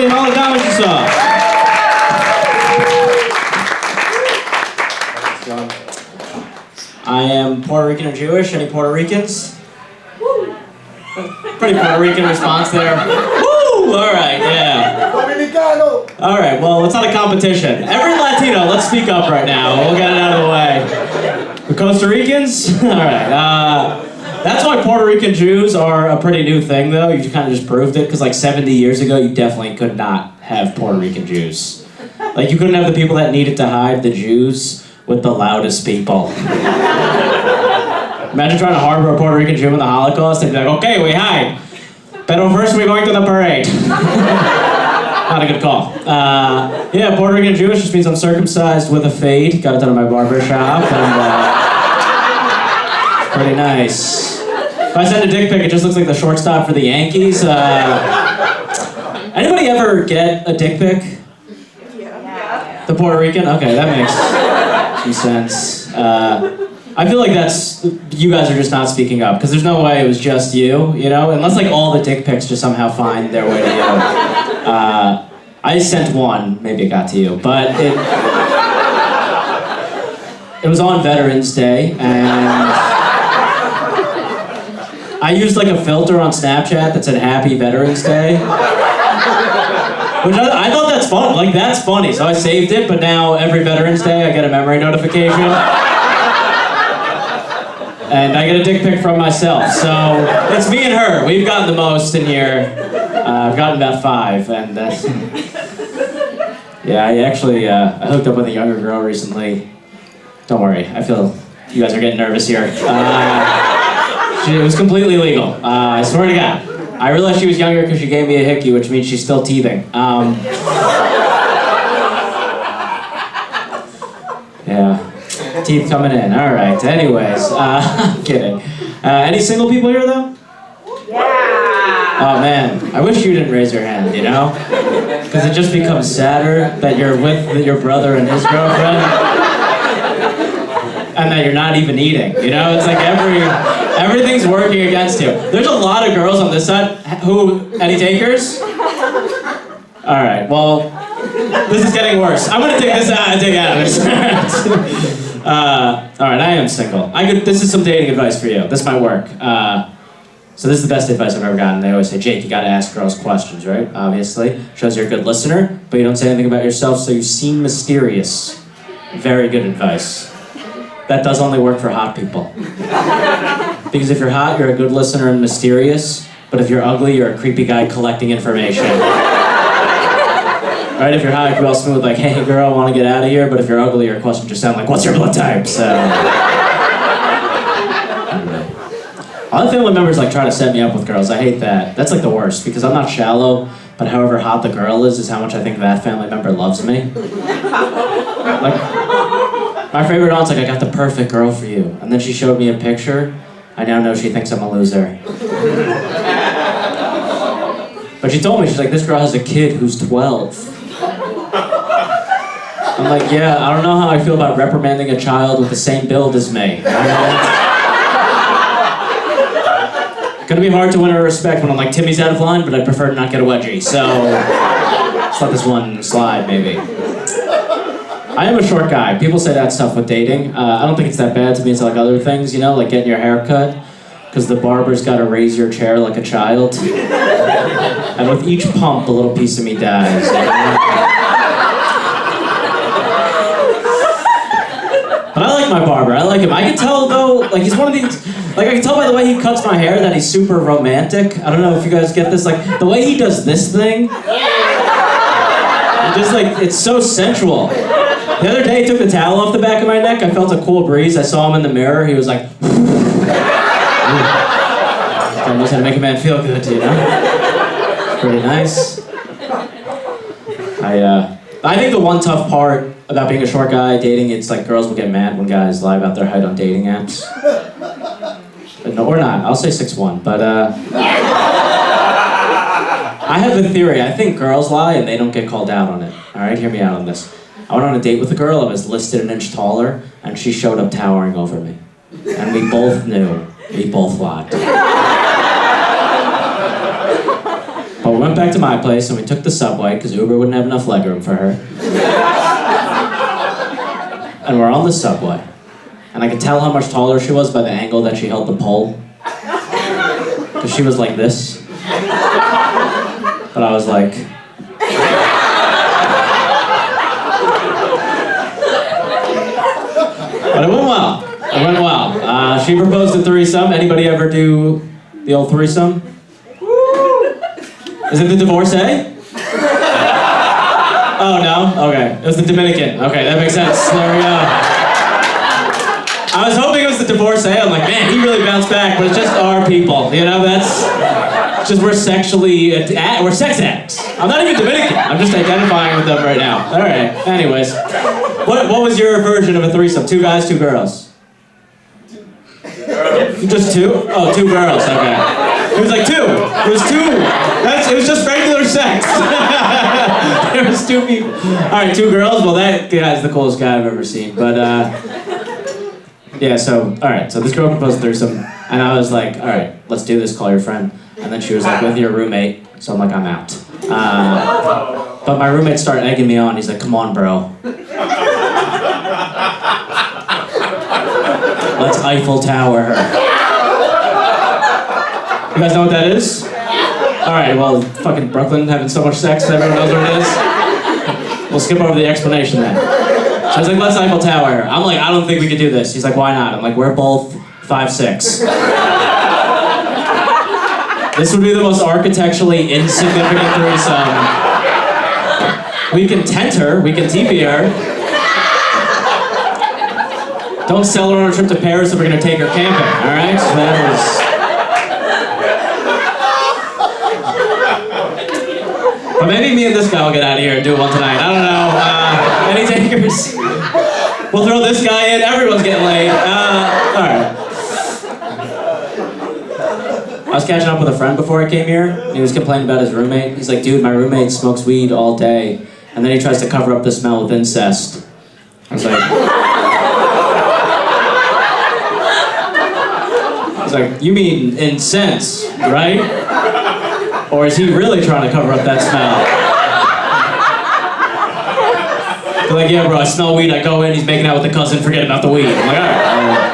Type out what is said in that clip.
Natalie Maladamashisa. I am Puerto Rican and Jewish. Any Puerto Ricans? Pretty Puerto Rican response there. Woo! All right, yeah. Dominicano. All right, well, it's not a competition. Every Latino, let's speak up right now. We'll get it out of the way. The Costa Ricans? All right. That's why Puerto Rican Jews are a pretty new thing, though. You kind of just proved it, because like 70 years ago, you definitely could not have Puerto Rican Jews. Like, you couldn't have the people that needed to hide the Jews with the loudest people. Imagine trying to harbor a Puerto Rican Jew in the Holocaust and be like, okay, we hide. Pero first we're going to the parade. Not a good call. Yeah, Puerto Rican Jewish just means I'm circumcised with a fade. Got it done at my barber shop, and it's pretty nice. If I send a dick pic, it just looks like the shortstop for the Yankees. Anybody ever get a dick pic? Yeah. The Puerto Rican? Okay, that makes some sense. I feel like that's, you guys are just not speaking up, because there's no way it was just you, you know? Unless like all the dick pics just somehow find their way to you. I sent one, maybe it got to you, but it was on Veterans Day, and I used like a filter on Snapchat that said Happy Veterans Day. Which I thought that's fun, like that's funny, so I saved it, but now every Veterans Day I get a memory notification. And I get a dick pic from myself, so it's me and her. We've gotten the most in here. I've gotten about 5, and yeah, I actually I hooked up with a younger girl recently. Don't worry, I feel you guys are getting nervous here. It was completely legal. I swear to God. I realized she was younger because she gave me a hickey, which means she's still teething. Yeah. Teeth coming in. All right. Anyways, I'm kidding. Any single people here, though? Yeah. Oh, man. I wish you didn't raise your hand, you know? Because it just becomes sadder that you're with your brother and his girlfriend and that you're not even eating, you know? It's like everything's working against you. There's a lot of girls on this side any takers? All right. Well, this is getting worse. I'm going to take this out and take out of this. All right, I am single. This is some dating advice for you. This might work. So this is the best advice I've ever gotten. They always say, Jake, you gotta ask girls questions, right? Obviously. Shows you're a good listener, but you don't say anything about yourself, so you seem mysterious. Very good advice. That does only work for hot people. Because if you're hot, you're a good listener and mysterious, but if you're ugly, you're a creepy guy collecting information. Right, if you're hot, you're all smooth, like, hey girl, I want to get out of here, but if you're ugly, your questions just sound like, what's your blood type? So, other family members like try to set me up with girls. I hate that. That's like the worst, because I'm not shallow, but however hot the girl is how much I think that family member loves me. Like, my favorite aunt's like, I got the perfect girl for you. And then she showed me a picture. I now know she thinks I'm a loser. But she told me, she's like, this girl has a kid who's 12. I'm like, yeah, I don't know how I feel about reprimanding a child with the same build as me. Gonna be hard to win her respect when I'm like, Timmy's out of line, but I'd prefer to not get a wedgie. So, let's let this one slide, maybe. I am a short guy. People say that stuff with dating. I don't think it's that bad to me. It's like other things, you know, like getting your hair cut, because the barber's gotta raise your chair like a child. And with each pump, a little piece of me dies. But I like my barber. I like him. I can tell, though, like, he's one of these... Like, I can tell by the way he cuts my hair that he's super romantic. I don't know if you guys get this. Like, the way he does this thing... Just, like, it's so sensual. The other day, he took the towel off the back of my neck. I felt a cool breeze. I saw him in the mirror. He was like... That knows how to make a man feel good, you know? Pretty nice. I think the one tough part about being a short guy dating, it's like girls will get mad when guys lie about their height on dating apps. No, or not. I'll say 6'1", but I have a theory. I think girls lie and they don't get called out on it. All right, hear me out on this. I went on a date with a girl. I was listed an inch taller, and she showed up towering over me. And we both knew. We both lied. But went back to my place and we took the subway because Uber wouldn't have enough legroom for her. And we're on the subway. And I could tell how much taller she was by the angle that she held the pole. Because she was like this. But I was like... But it went well. It went well. She proposed a threesome. Anybody ever do the old threesome? Is it the divorcee? Oh, no? Okay. It was the Dominican. Okay, that makes sense. There we go. I was hoping it was the divorcee. I'm like, man, he really bounced back, but it's just our people. You know, that's... just we're sexually... we're sex addicts. I'm not even Dominican. I'm just identifying with them right now. All right. Anyways. What was your version of a threesome? 2 guys, 2 girls? Just 2? Oh, 2 girls. Okay. It was like 2. It was 2. It was just regular sex. There was 2 people. All right, 2 girls. Well, that guy's the coolest guy I've ever seen. But yeah. So all right. So this girl proposed a threesome, and I was like, all right, let's do this. Call your friend. And then she was like, with your roommate. So I'm like, I'm out. But my roommate started egging me on. He's like, come on, bro. Let's Eiffel Tower her. You guys know what that is? Alright, well, fucking Brooklyn having so much sex, everyone knows what it is. We'll skip over the explanation then. So I was like, let's Eiffel Tower her. I'm like, I don't think we could do this. He's like, why not? I'm like, we're both 5'6". This would be the most architecturally insignificant threesome. We can tent her, we can TP her. Don't sell her on a trip to Paris if we're gonna take her camping, alright? So that was... But maybe me and this guy will get out of here and do one tonight. I don't know. Any takers? We'll throw this guy in, everyone's getting laid. Alright. I was catching up with a friend before I came here, and he was complaining about his roommate. He's like, dude, my roommate smokes weed all day, and then he tries to cover up the smell with incest. I was like... Like, you mean incense, right? Or is he really trying to cover up that smell? They're like, yeah, bro, I smell weed, I go in, he's making out with the cousin, forget about the weed. I'm like, all right.